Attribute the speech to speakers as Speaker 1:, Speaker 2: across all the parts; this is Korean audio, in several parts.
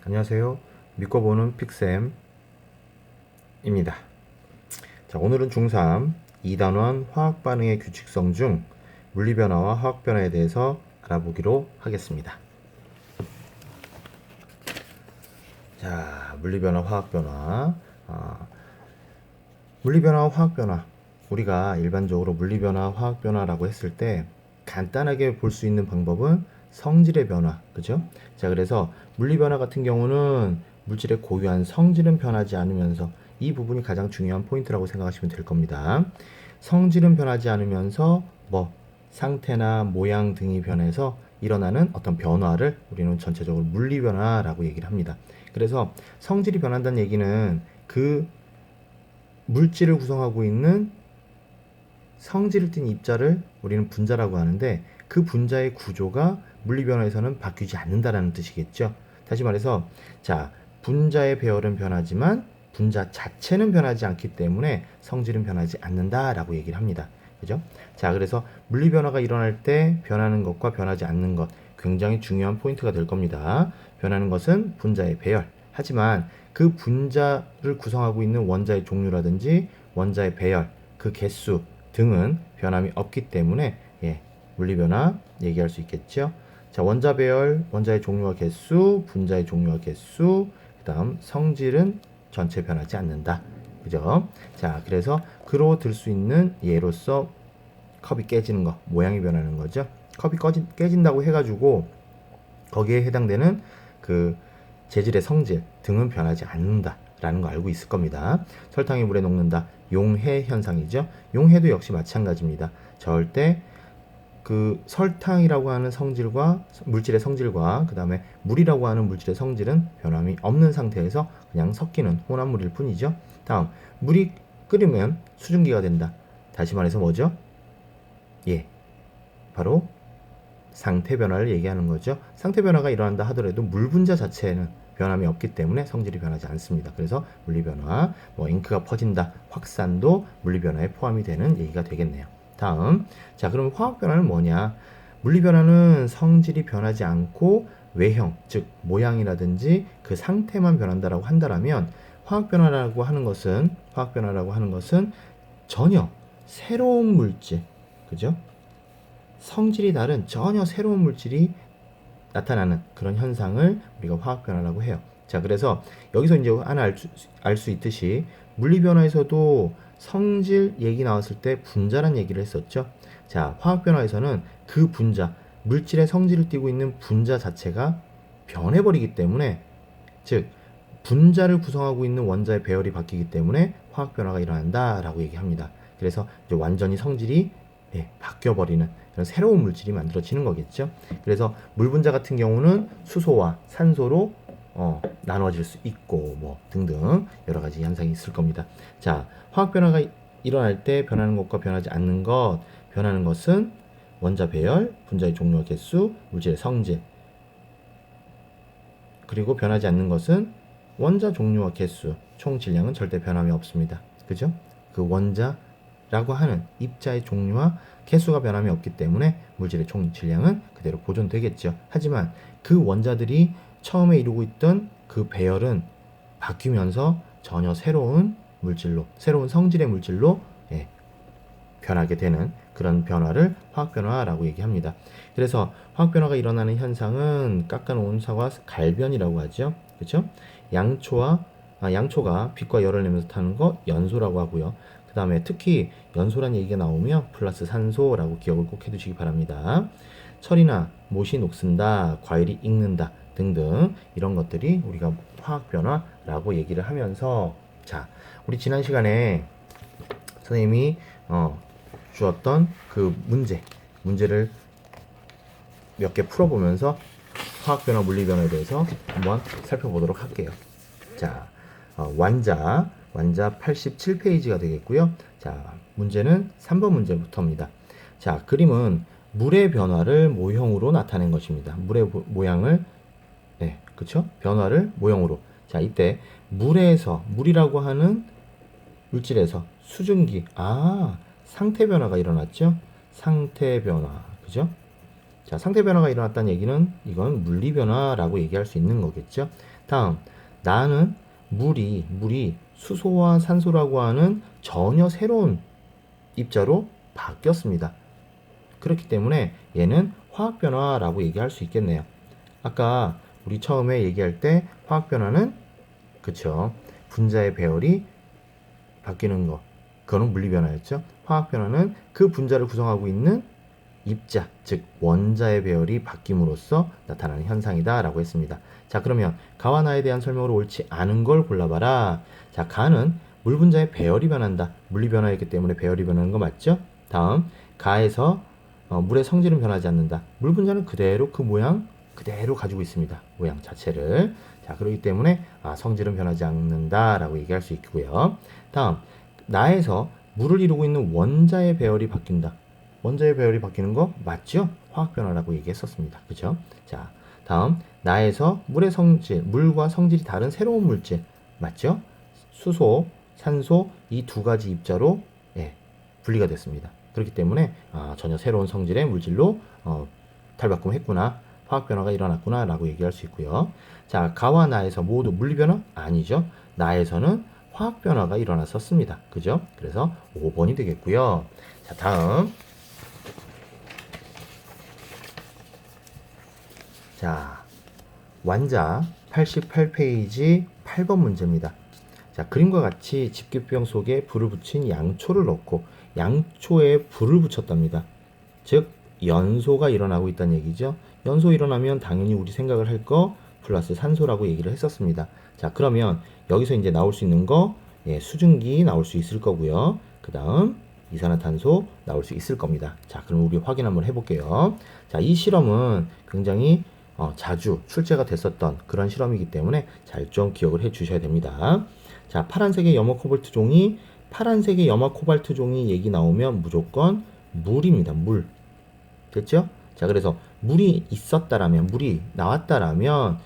Speaker 1: 안녕하세요. 믿고 보는 픽쌤입니다. 자, 오늘은 중3 2단원 화학 반응의 규칙성 중 물리 변화와 화학 변화에 대해서 알아보기로 하겠습니다. 자, 물리 변화, 화학 변화. 물리 변화와 화학 변화. 우리가 일반적으로 물리 변화, 화학 변화라고 했을 때 간단하게 볼 수 있는 방법은 성질의 변화, 그죠? 자, 그래서 물리 변화 같은 경우는 물질의 고유한 성질은 변하지 않으면서 이 부분이 가장 중요한 포인트라고 생각하시면 될 겁니다. 성질은 변하지 않으면서 상태나 모양 등이 변해서 일어나는 어떤 변화를 우리는 전체적으로 물리 변화라고 얘기를 합니다. 그래서 성질이 변한다는 얘기는 그 물질을 구성하고 있는 성질을 띤 입자를 우리는 분자라고 하는데 그 분자의 구조가 물리 변화에서는 바뀌지 않는다라는 뜻이겠죠. 다시 말해서 자, 분자의 배열은 변하지만 분자 자체는 변하지 않기 때문에 성질은 변하지 않는다라고 얘기를 합니다. 그죠? 자, 그래서 물리 변화가 일어날 때 변하는 것과 변하지 않는 것 굉장히 중요한 포인트가 될 겁니다. 변하는 것은 분자의 배열. 하지만 그 분자를 구성하고 있는 원자의 종류라든지 원자의 배열, 그 개수 등은 변함이 없기 때문에 물리 변화 얘기할 수 있겠죠. 자, 원자 배열, 원자의 종류와 개수, 분자의 종류와 개수, 그다음 성질은 전체 변하지 않는다. 그죠? 자, 그래서 그로 들 수 있는 예로서 컵이 깨지는 거, 모양이 변하는 거죠. 컵이 깨진다고 해가지고 거기에 해당되는 그 재질의 성질 등은 변하지 않는다라는 거 알고 있을 겁니다. 설탕이 물에 녹는다. 용해 현상이죠. 용해도 역시 마찬가지입니다. 저을 때 그 설탕이라고 하는 성질과 물질의 성질과 그 다음에 물이라고 하는 물질의 성질은 변함이 없는 상태에서 그냥 섞이는 혼합물일 뿐이죠. 다음, 물이 끓으면 수증기가 된다. 다시 말해서 뭐죠? 바로 상태 변화를 얘기하는 거죠. 상태 변화가 일어난다 하더라도 물 분자 자체에는 변함이 없기 때문에 성질이 변하지 않습니다. 그래서 물리 변화, 잉크가 퍼진다, 확산도 물리 변화에 포함이 되는 얘기가 되겠네요. 다음, 자, 그럼 화학 변화는 뭐냐? 물리 변화는 성질이 변하지 않고 외형, 즉 모양이라든지 그 상태만 변한다라고 한다면 화학 변화라고 하는 것은 전혀 새로운 물질, 그죠? 성질이 다른 전혀 새로운 물질이 나타나는 그런 현상을 우리가 화학 변화라고 해요. 자, 그래서 여기서 이제 하나 알 수 있듯이 물리 변화에서도 성질 얘기 나왔을 때 분자란 얘기를 했었죠. 자, 화학 변화에서는 그 분자, 물질의 성질을 띠고 있는 분자 자체가 변해버리기 때문에, 즉 분자를 구성하고 있는 원자의 배열이 바뀌기 때문에 화학 변화가 일어난다라고 얘기합니다. 그래서 이제 완전히 성질이 바뀌어버리는 그런 새로운 물질이 만들어지는 거겠죠. 그래서 물 분자 같은 경우는 수소와 산소로 나눠질 수 있고 등등 여러 가지 현상이 있을 겁니다. 자, 화학 변화가 일어날 때 변하는 것과 변하지 않는 것, 변하는 것은 원자 배열, 분자의 종류와 개수, 물질의 성질, 그리고 변하지 않는 것은 원자 종류와 개수, 총 질량은 절대 변함이 없습니다. 그죠? 그 원자라고 하는 입자의 종류와 개수가 변함이 없기 때문에 물질의 총 질량은 그대로 보존되겠죠. 하지만 그 원자들이 처음에 이루고 있던 그 배열은 바뀌면서 전혀 새로운 물질로, 새로운 성질의 물질로 변하게 되는 그런 변화를 화학 변화라고 얘기합니다. 그래서 화학 변화가 일어나는 현상은 깎아놓은 사과 갈변이라고 하죠. 그렇죠? 양초가 빛과 열을 내면서 타는 거 연소라고 하고요. 그 다음에 특히 연소란 얘기가 나오면 플러스 산소라고 기억을 꼭 해두시기 바랍니다. 철이나 못이 녹슨다, 과일이 익는다 등등 이런 것들이 우리가 화학 변화라고 얘기를 하면서, 자, 우리 지난 시간에 선생님이 주었던 그 문제를 몇 개 풀어보면서 화학 변화, 물리 변화에 대해서 한번 살펴보도록 할게요. 자, 완자 87페이지가 되겠고요. 자, 문제는 3번 문제부터입니다. 자, 그림은 물의 변화를 모형으로 나타낸 것입니다. 물의 모양을, 그쵸? 변화를 모형으로. 자, 이때 물이라고 하는 물질에서 수증기, 상태 변화가 일어났죠? 상태 변화, 그죠? 자, 상태 변화가 일어났다는 얘기는 이건 물리 변화라고 얘기할 수 있는 거겠죠. 다음, 나는 물이 수소와 산소라고 하는 전혀 새로운 입자로 바뀌었습니다. 그렇기 때문에 얘는 화학 변화라고 얘기할 수 있겠네요. 아까 우리 처음에 얘기할 때 화학 변화는 그쵸, 분자의 배열이 바뀌는 거, 그거는 물리 변화였죠. 화학 변화는 그 분자를 구성하고 있는 입자, 즉 원자의 배열이 바뀜으로써 나타나는 현상이다 라고 했습니다. 자, 그러면 가와 나에 대한 설명으로 옳지 않은 걸 골라봐라. 자, 가는 물 분자의 배열이 변한다. 물리 변화였기 때문에 배열이 변하는 거 맞죠? 다음, 가에서 물의 성질은 변하지 않는다. 물 분자는 그대로 그 모양 그대로 가지고 있습니다. 모양 자체를. 자, 그렇기 때문에 성질은 변하지 않는다 라고 얘기할 수 있고요. 다음, 나에서 물을 이루고 있는 원자의 배열이 바뀐다. 원자의 배열이 바뀌는 거 맞죠? 화학 변화라고 얘기했었습니다. 그죠? 자, 다음, 나에서 물의 성질, 물과 성질이 다른 새로운 물질 맞죠? 수소, 산소 이 두 가지 입자로 분리가 됐습니다. 그렇기 때문에 전혀 새로운 성질의 물질로 탈바꿈했구나, 화학 변화가 일어났구나 라고 얘기할 수 있고요. 자, 가와 나에서 모두 물리 변화? 아니죠. 나에서는 화학 변화가 일어났었습니다. 그죠? 그래서 5번이 되겠고요. 자, 다음, 자, 완자 88페이지 8번 문제입니다. 자, 그림과 같이 집게병 속에 불을 붙인 양초를 넣고 양초에 불을 붙였답니다. 즉 연소가 일어나고 있다는 얘기죠. 연소 일어나면 당연히 우리 생각을 할 거 플러스 산소라고 얘기를 했었습니다. 자, 그러면 여기서 이제 나올 수 있는 거 수증기 나올 수 있을 거고요. 그 다음 이산화탄소 나올 수 있을 겁니다. 자, 그럼 우리 확인 한번 해볼게요. 자, 이 실험은 굉장히 자주 출제가 됐었던 그런 실험이기 때문에 잘 좀 기억을 해 주셔야 됩니다. 자, 파란색의 염화 코발트 종이, 파란색의 염화 코발트 종이 얘기 나오면 무조건 물입니다. 물. 됐죠? 자, 그래서 물이 있었다라면, 물이 나왔다라면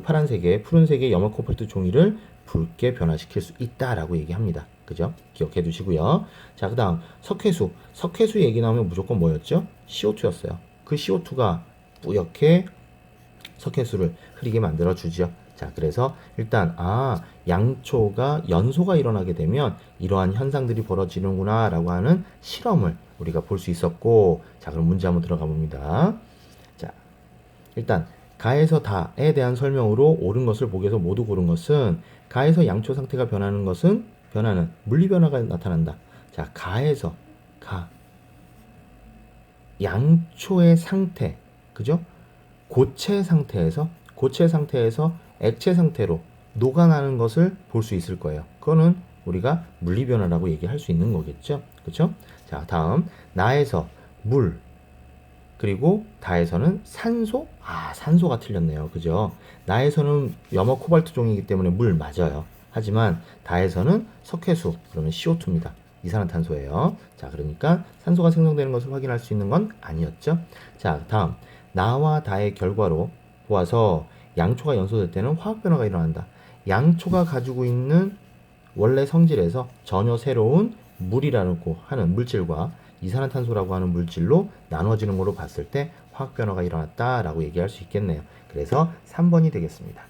Speaker 1: 파란색의 푸른색의 염화 코발트 종이를 붉게 변화시킬 수 있다라고 얘기합니다. 그죠? 기억해 두시고요. 자, 그다음 석회수. 석회수 얘기 나오면 무조건 뭐였죠? CO2였어요. 그 CO2가 뿌옇게 석회수를 흐리게 만들어 주죠. 자, 그래서 일단 양초가 연소가 일어나게 되면 이러한 현상들이 벌어지는구나 라고 하는 실험을 우리가 볼 수 있었고, 자, 그럼 문제 한번 들어가 봅니다. 자, 일단 가에서 다에 대한 설명으로 옳은 것을 보기에서 모두 고른 것은, 가에서 양초 상태가 변하는 것은 변하는 물리 변화가 나타난다. 자, 가에서 양초의 상태, 그죠? 고체 상태에서 액체 상태로 녹아나는 것을 볼 수 있을 거예요. 그거는 우리가 물리 변화라고 얘기할 수 있는 거겠죠. 그렇죠? 자, 다음 나에서 물, 그리고 다에서는 산소? 산소가 틀렸네요. 그죠? 나에서는 염화 코발트 종이기 때문에 물 맞아요. 하지만 다에서는 석회수, 그러면 CO2입니다. 이산화탄소예요. 자, 그러니까 산소가 생성되는 것을 확인할 수 있는 건 아니었죠. 자, 다음 나와 다의 결과로 보아서 양초가 연소될 때는 화학 변화가 일어난다. 양초가 가지고 있는 원래 성질에서 전혀 새로운 물이라고 하는 물질과 이산화탄소라고 하는 물질로 나눠지는 걸로 봤을 때 화학 변화가 일어났다라고 얘기할 수 있겠네요. 그래서 3번이 되겠습니다.